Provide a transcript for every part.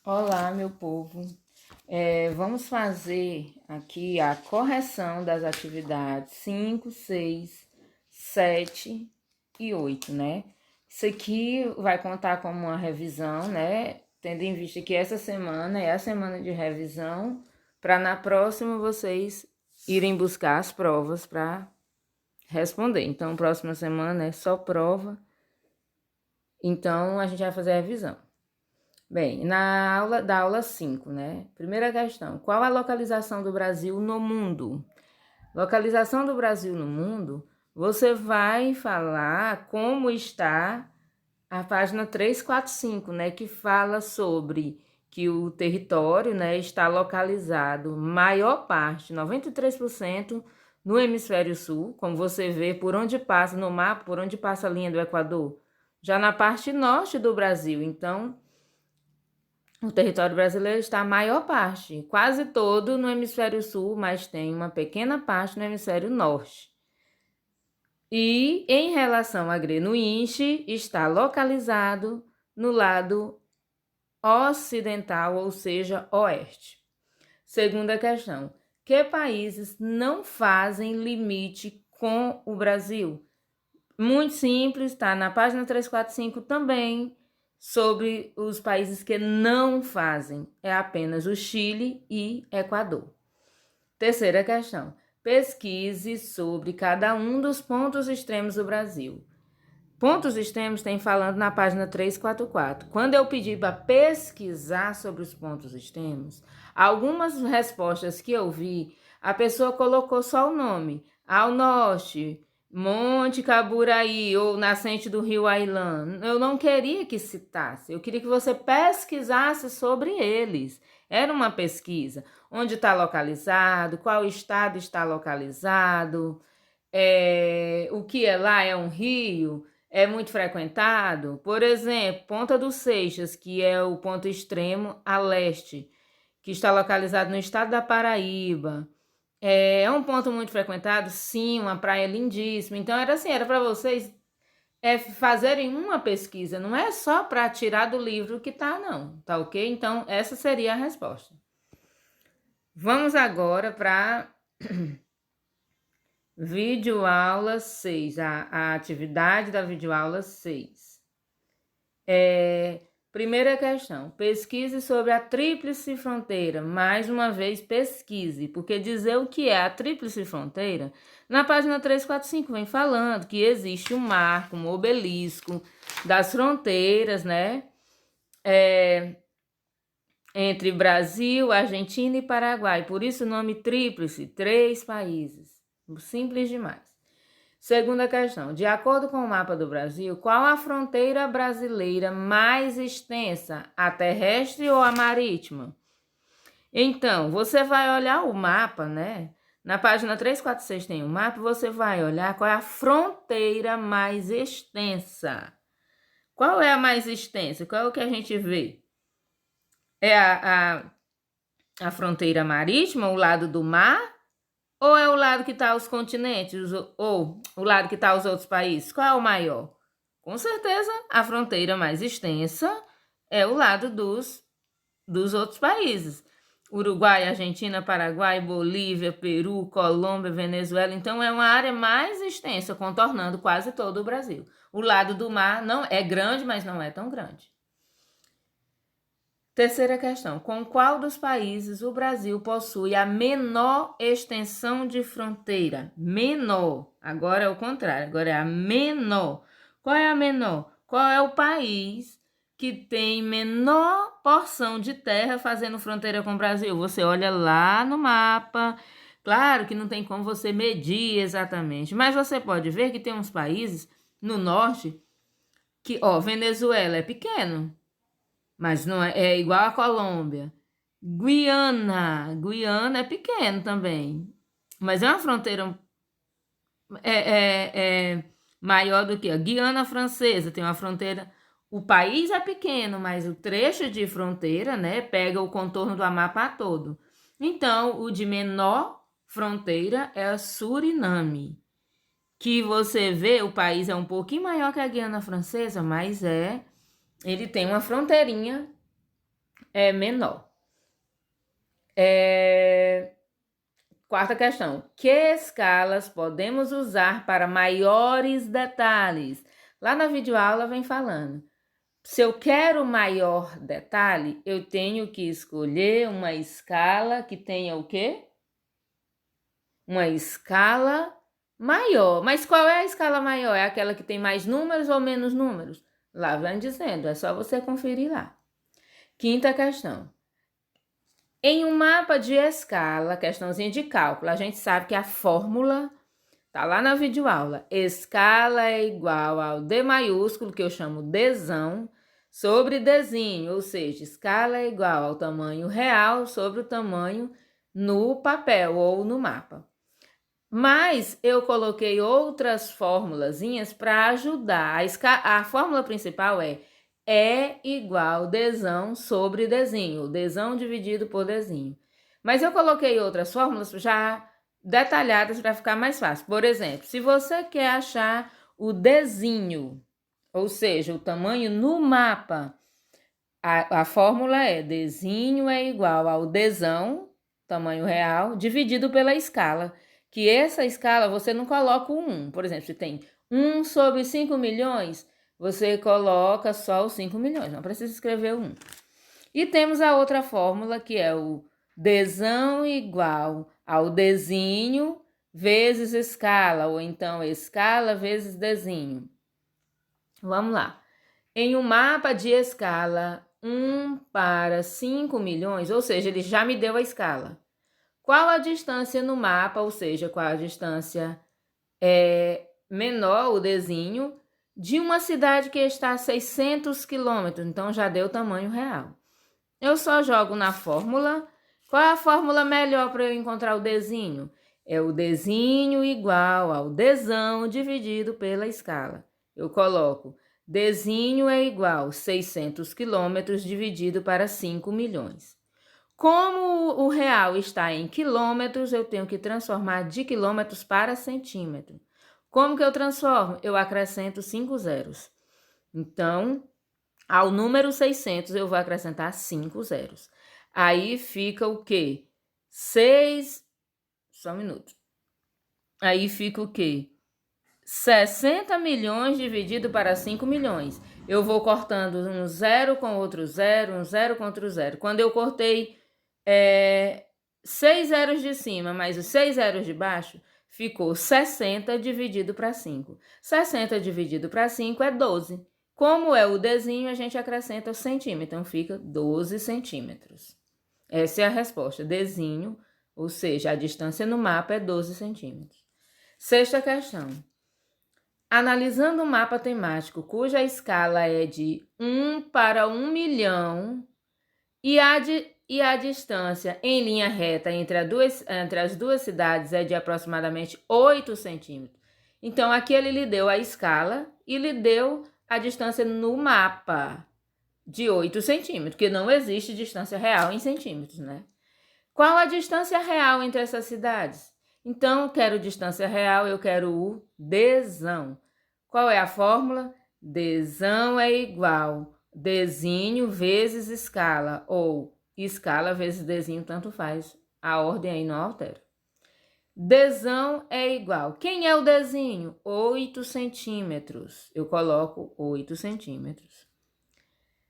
Olá, meu povo. Vamos fazer aqui a correção das atividades 5, 6, 7 e 8, né? Isso aqui vai contar como uma revisão, né? Tendo em vista que essa semana é a semana de revisão, para na próxima vocês irem buscar as provas para responder. Então, próxima semana é só prova. Então, a gente vai fazer a revisão. Bem, da aula 5, né? Primeira questão: qual a localização do Brasil no mundo? Localização do Brasil no mundo, você vai falar como está a página 345, né? Que fala sobre que o território, né, está localizado, maior parte, 93%, no hemisfério sul, como você vê por onde passa no mapa, por onde passa a linha do Equador, já na parte norte do Brasil. Então, o território brasileiro está a maior parte, quase todo no hemisfério sul, mas tem uma pequena parte no hemisfério norte. E em relação a Greenwich, está localizado no lado ocidental, ou seja, oeste. Segunda questão: que países não fazem limite com o Brasil? Muito simples, está na página 345 também, sobre os países que não fazem. É apenas o Chile e Equador. Terceira questão: pesquise sobre cada um dos pontos extremos do Brasil. Pontos extremos tem falando na página 344. Quando eu pedi para pesquisar sobre os pontos extremos, algumas respostas que eu vi, a pessoa colocou só o nome. Ao norte, Monte Caburaí ou nascente do rio Ailã. Eu não queria que citasse, eu queria que você pesquisasse sobre eles. Era uma pesquisa. Onde está localizado, qual estado está localizado, o que é lá, é um rio, é muito frequentado. Por exemplo, Ponta dos Seixas, que é o ponto extremo a leste, que está localizado no estado da Paraíba. É um ponto muito frequentado? Sim, uma praia lindíssima. Então, era assim, era para vocês fazerem uma pesquisa, não é só para tirar do livro que tá, não, tá ok? Então, essa seria a resposta. Vamos agora para videoaula 6, a atividade da videoaula 6. Primeira questão: pesquise sobre a Tríplice Fronteira. Mais uma vez, pesquise, porque dizer o que é a Tríplice Fronteira, na página 345 vem falando que existe um marco, um obelisco das fronteiras, né? Entre Brasil, Argentina e Paraguai. Por isso o nome Tríplice, 3 países. Simples demais. Segunda questão: de acordo com o mapa do Brasil, qual a fronteira brasileira mais extensa, a terrestre ou a marítima? Então, você vai olhar o mapa, né? Na página 346 tem o mapa, você vai olhar qual é a fronteira mais extensa. Qual é a mais extensa? Qual é o que a gente vê? É a fronteira marítima, o lado do mar? Ou é o lado que está os continentes, ou o lado que está os outros países? Qual é o maior? Com certeza, a fronteira mais extensa é o lado dos outros países. Uruguai, Argentina, Paraguai, Bolívia, Peru, Colômbia, Venezuela. Então, é uma área mais extensa, contornando quase todo o Brasil. O lado do mar não é grande, mas não é tão grande. Terceira questão: com qual dos países o Brasil possui a menor extensão de fronteira? Menor. Agora é o contrário, agora é a menor. Qual é a menor? Qual é o país que tem menor porção de terra fazendo fronteira com o Brasil? Você olha lá no mapa. Claro que não tem como você medir exatamente, mas você pode ver que tem uns países no norte que, Venezuela é pequeno, mas não é igual a Colômbia. Guiana é pequeno também, mas é uma fronteira maior do que a Guiana Francesa. Tem uma fronteira. O país é pequeno, mas o trecho de fronteira, né, pega o contorno do Amapá todo. Então, o de menor fronteira é a Suriname, que você vê, o país é um pouquinho maior que a Guiana Francesa, mas ele tem uma fronteirinha é menor. Quarta questão. Que escalas podemos usar para maiores detalhes? Lá na videoaula vem falando. Se eu quero maior detalhe, eu tenho que escolher uma escala que tenha o quê? Uma escala maior. Mas qual é a escala maior? É aquela que tem mais números ou menos números? Lá vem dizendo, é só você conferir lá. Quinta questão. Em um mapa de escala, questãozinha de cálculo, a gente sabe que a fórmula tá lá na videoaula. Escala é igual ao D maiúsculo, que eu chamo Dzão, sobre Dzinho, ou seja, escala é igual ao tamanho real sobre o tamanho no papel ou no mapa. Mas eu coloquei outras formulazinhas para ajudar. A fórmula principal é igual Dzão sobre Dzinho, Dzão dividido por Dzinho. Mas eu coloquei outras fórmulas já detalhadas para ficar mais fácil. Por exemplo, se você quer achar o Dzinho, ou seja, o tamanho no mapa, a fórmula é Dzinho é igual ao Dzão, tamanho real, dividido pela escala. Que essa escala você não coloca o 1. Por exemplo, se tem 1 sobre 5 milhões, você coloca só os 5 milhões, não precisa escrever o 1. E temos a outra fórmula, que é o Dzão igual ao Dzinho vezes escala, ou então escala vezes Dzinho. Vamos lá. Em um mapa de escala 1 para 5 milhões, ou seja, ele já me deu a escala. Qual a distância no mapa, ou seja, qual a distância menor, o Dzinho, de uma cidade que está a 600 quilômetros, então já deu o tamanho real. Eu só jogo na fórmula. Qual é a fórmula melhor para eu encontrar o Dzinho? É o Dzinho igual ao Dzão dividido pela escala. Eu coloco Dzinho é igual a 600 quilômetros dividido para 5 milhões. Como o real está em quilômetros, eu tenho que transformar de quilômetros para centímetro. Como que eu transformo? Eu acrescento 5 zeros. Então, ao número 600, eu vou acrescentar 5 zeros. Aí fica o quê? 6... Só um minuto. Aí fica o quê? 60 milhões dividido para 5 milhões. Eu vou cortando um zero com outro zero, um zero com outro zero. Quando eu cortei 6 zeros de cima, mais os 6 zeros de baixo, ficou 60 dividido para 5. 60 dividido para 5 é 12. Como é o Dzinho, a gente acrescenta o centímetro, então fica 12 centímetros. Essa é a resposta. Dzinho, ou seja, a distância no mapa é 12 centímetros. Sexta questão. Analisando um mapa temático cuja escala é de 1 para 1 milhão e a distância em linha reta entre as duas cidades é de aproximadamente 8 centímetros. Então, aqui ele lhe deu a escala e lhe deu a distância no mapa de 8 centímetros, que não existe distância real em centímetros, né? Qual a distância real entre essas cidades? Então, eu quero distância real, eu quero o Dzão. Qual é a fórmula? Dzão é igual Dzinho vezes escala, ou escala vezes Dzinho, tanto faz. A ordem aí não altera. Dzão é igual. Quem é o Dzinho? 8 centímetros. Eu coloco 8 centímetros.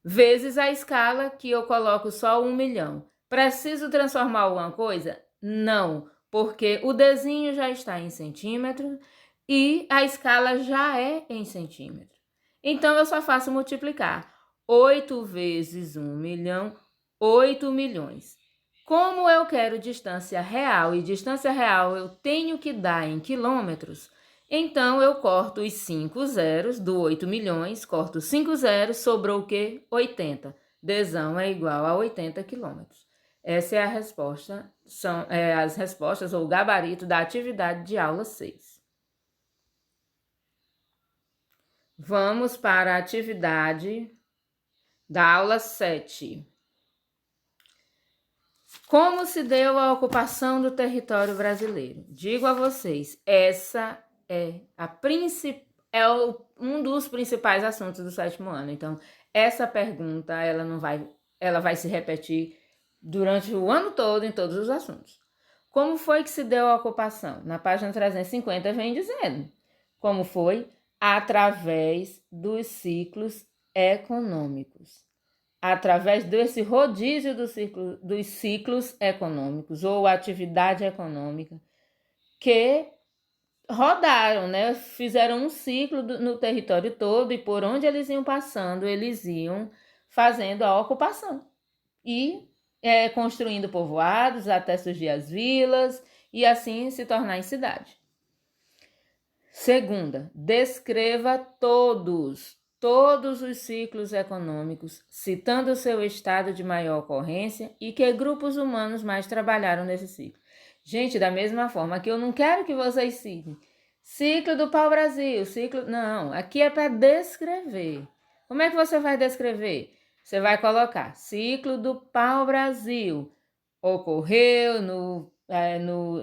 Vezes a escala, que eu coloco só 1 milhão. Preciso transformar alguma coisa? Não, porque o Dzinho já está em centímetros e a escala já é em centímetro. Então, eu só faço multiplicar. 8 vezes 1 milhão, 8 milhões. Como eu quero distância real, e distância real eu tenho que dar em quilômetros, então eu corto os 5 zeros do 8 milhões, corto 5 zeros, sobrou o quê? 80. Dzão é igual a 80 quilômetros. Essa é a resposta, são as respostas ou o gabarito da atividade de aula 6. Vamos para a atividade da aula 7. Como se deu a ocupação do território brasileiro? Digo a vocês, essa é um dos principais assuntos do 7º ano. Então, essa pergunta ela não vai ela vai se repetir durante o ano todo em todos os assuntos. Como foi que se deu a ocupação? Na página 350 vem dizendo. Como foi? Através dos ciclos econômicos. Através desse rodízio dos ciclos econômicos ou atividade econômica que rodaram, né? Fizeram um ciclo no território todo e por onde eles iam passando, eles iam fazendo a ocupação e construindo povoados até surgir as vilas e assim se tornar em cidade. Segunda, descreva todos os ciclos econômicos, citando o seu estado de maior ocorrência e que grupos humanos mais trabalharam nesse ciclo. Gente, da mesma forma que eu não quero que vocês citem ciclo do pau-brasil, ciclo... Não, aqui é para descrever. Como é que você vai descrever? Você vai colocar ciclo do pau-brasil. Ocorreu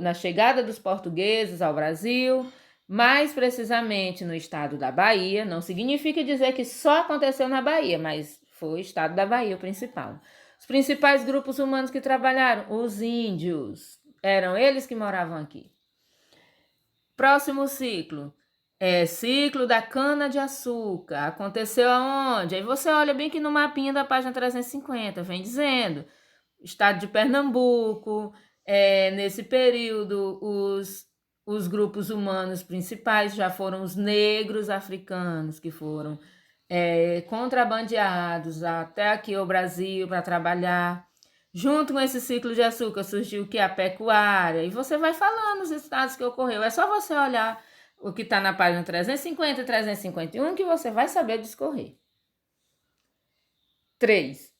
na chegada dos portugueses ao Brasil, mais precisamente no estado da Bahia. Não significa dizer que só aconteceu na Bahia, mas foi o estado da Bahia o principal. Os principais grupos humanos que trabalharam, os índios, eram eles que moravam aqui. Próximo ciclo, ciclo da cana-de-açúcar. Aconteceu aonde? Aí você olha bem que no mapinha da página 350, vem dizendo, estado de Pernambuco, nesse período os grupos humanos principais já foram os negros africanos, que foram contrabandeados até aqui ao Brasil para trabalhar. Junto com esse ciclo de açúcar surgiu o que? A pecuária. E você vai falando os estados que ocorreu. É só você olhar o que está na página 350 e 351 que você vai saber discorrer. 3.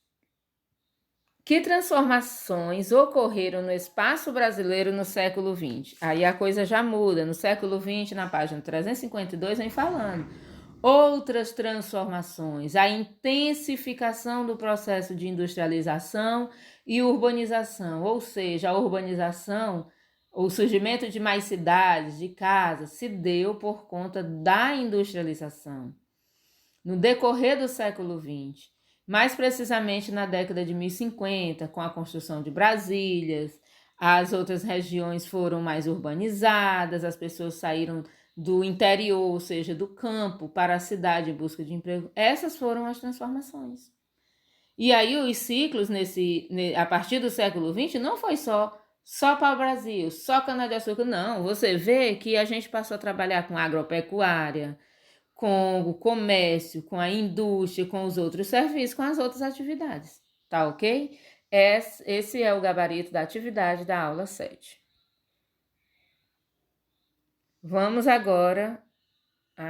Que transformações ocorreram no espaço brasileiro no século XX? Aí a coisa já muda. No século XX, na página 352, vem falando. Outras transformações, a intensificação do processo de industrialização e urbanização, ou seja, a urbanização, o surgimento de mais cidades, de casas, se deu por conta da industrialização. No decorrer do século XX, mais precisamente na década de 1050, com a construção de Brasílias, as outras regiões foram mais urbanizadas, as pessoas saíram do interior, ou seja, do campo, para a cidade em busca de emprego. Essas foram as transformações. E aí os ciclos, a partir do século XX, não foi só para o Brasil, só cana-de-açúcar, não. Você vê que a gente passou a trabalhar com agropecuária, com o comércio, com a indústria, com os outros serviços, com as outras atividades. Tá ok? Esse é o gabarito da atividade da aula 7. Vamos agora...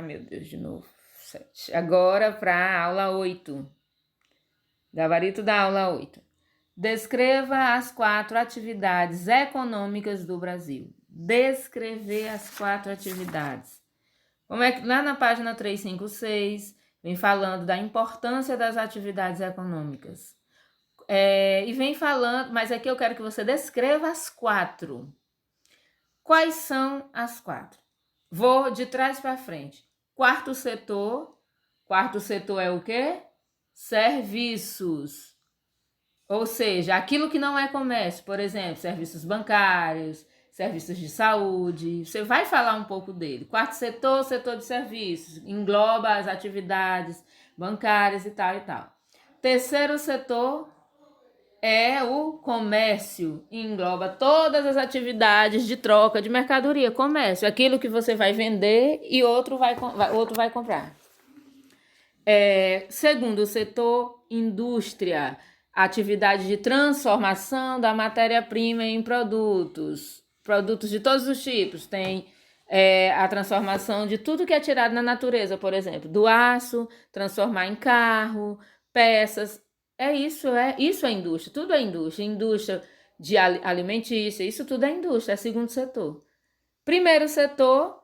meu Deus, de novo. 7. Agora para a aula 8. Gabarito da aula 8. Descreva as 4 atividades econômicas do Brasil. Descrever as 4 atividades. Como é que lá na página 356 vem falando da importância das atividades econômicas. E vem falando, mas aqui eu quero que você descreva as 4. Quais são as 4? Vou de trás para frente. Quarto setor é o quê? Serviços. Ou seja, aquilo que não é comércio, por exemplo, serviços bancários, serviços de saúde. Você vai falar um pouco dele. Quarto setor, setor de serviços, engloba as atividades bancárias e tal e tal. Terceiro setor é o comércio, engloba todas as atividades de troca de mercadoria, comércio, aquilo que você vai vender e outro vai comprar. Segundo setor, indústria, atividade de transformação da matéria-prima em produtos de todos os tipos. Tem a transformação de tudo que é tirado na natureza, por exemplo, do aço, transformar em carro, peças. Isso é indústria, tudo é indústria. Indústria de alimentícia, isso tudo é indústria, é segundo setor. Primeiro setor,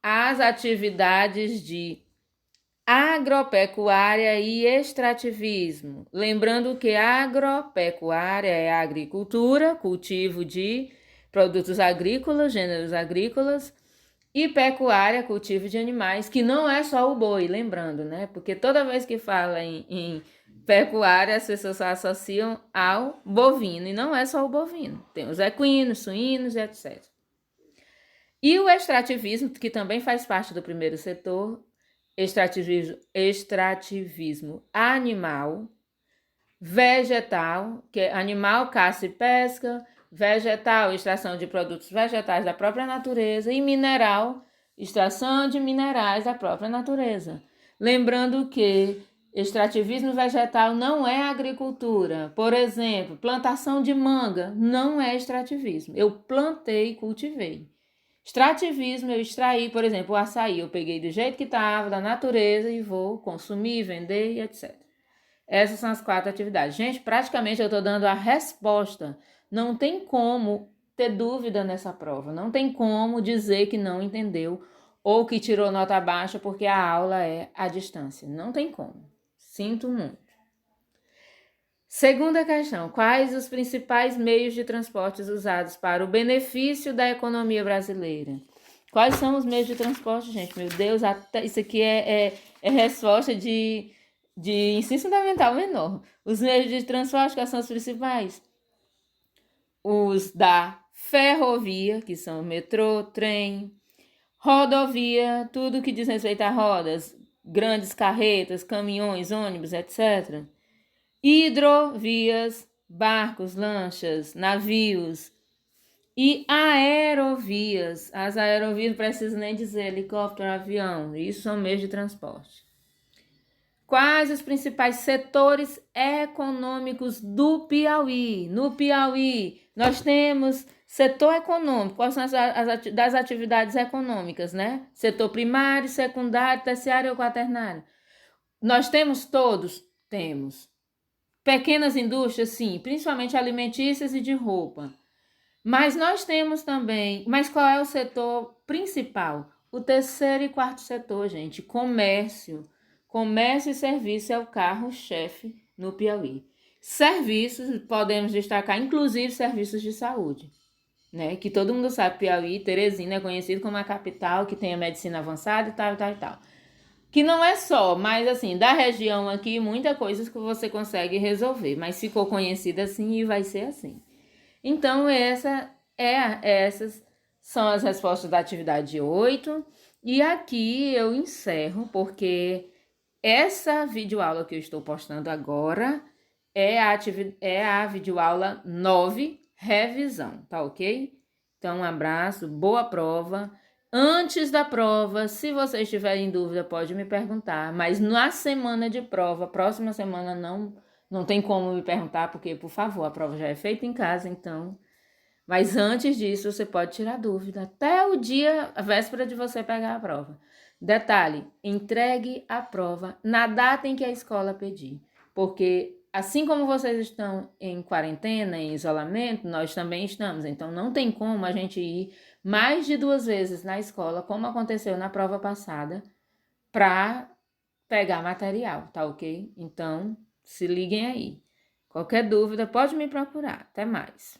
as atividades de agropecuária e extrativismo. Lembrando que agropecuária é a agricultura, cultivo de produtos agrícolas, gêneros agrícolas, e pecuária, cultivo de animais, que não é só o boi, lembrando, né? Porque toda vez que fala em pecuária as pessoas só associam ao bovino, e não é só o bovino. Tem os equinos, suínos e etc. E o extrativismo, que também faz parte do primeiro setor, extrativismo animal, vegetal, que é animal, caça e pesca, vegetal, extração de produtos vegetais da própria natureza, e mineral, extração de minerais da própria natureza. Lembrando que extrativismo vegetal não é agricultura. Por exemplo, plantação de manga não é extrativismo. Eu plantei e cultivei. Extrativismo, eu extraí, por exemplo, o açaí. Eu peguei do jeito que estava, da natureza, e vou consumir, vender e etc. Essas são as 4 atividades. Gente, praticamente eu estou dando a resposta. Não tem como ter dúvida nessa prova. Não tem como dizer que não entendeu ou que tirou nota baixa porque a aula é à distância. Não tem como. Sinto muito. Segunda questão. Quais os principais meios de transportes usados para o benefício da economia brasileira? Quais são os meios de transporte, gente? Meu Deus, até isso aqui é resposta de ensino fundamental menor. Os meios de transporte, quais são os principais? Os da ferrovia, que são metrô, trem, rodovia, tudo que diz respeito a rodas, grandes carretas, caminhões, ônibus, etc. Hidrovias, barcos, lanchas, navios e aerovias. As aerovias não preciso nem dizer, helicóptero, avião, isso são meios de transporte. Quais os principais setores econômicos do Piauí? No Piauí, nós temos setor econômico. Quais são das atividades econômicas, né? Setor primário, secundário, terciário ou quaternário. Nós temos todos? Temos. Pequenas indústrias, sim, principalmente alimentícias e de roupa. Mas nós temos também... Mas qual é o setor principal? O terceiro e quarto setor, gente. Comércio. Comércio e serviço é o carro-chefe no Piauí. Serviços, podemos destacar, inclusive, serviços de saúde, né? Que todo mundo sabe, Piauí, Teresina é conhecido como a capital que tem a medicina avançada e tal, tal, tal. Que não é só, mas assim, da região aqui, muita coisa que você consegue resolver, mas ficou conhecida assim e vai ser assim. Então, essas são as respostas da atividade 8. E aqui eu encerro, porque essa videoaula que eu estou postando agora é a videoaula 9, revisão, tá ok? Então, um abraço, boa prova. Antes da prova, se você estiver em dúvida, pode me perguntar. Mas na semana de prova, próxima semana, não tem como me perguntar, porque, por favor, a prova já é feita em casa, então... Mas antes disso, você pode tirar dúvida até o dia, a véspera de você pegar a prova. Detalhe, entregue a prova na data em que a escola pedir. Porque assim como vocês estão em quarentena, em isolamento, nós também estamos. Então não tem como a gente ir mais de 2 vezes na escola, como aconteceu na prova passada, para pegar material, tá ok? Então, se liguem aí. Qualquer dúvida, pode me procurar. Até mais.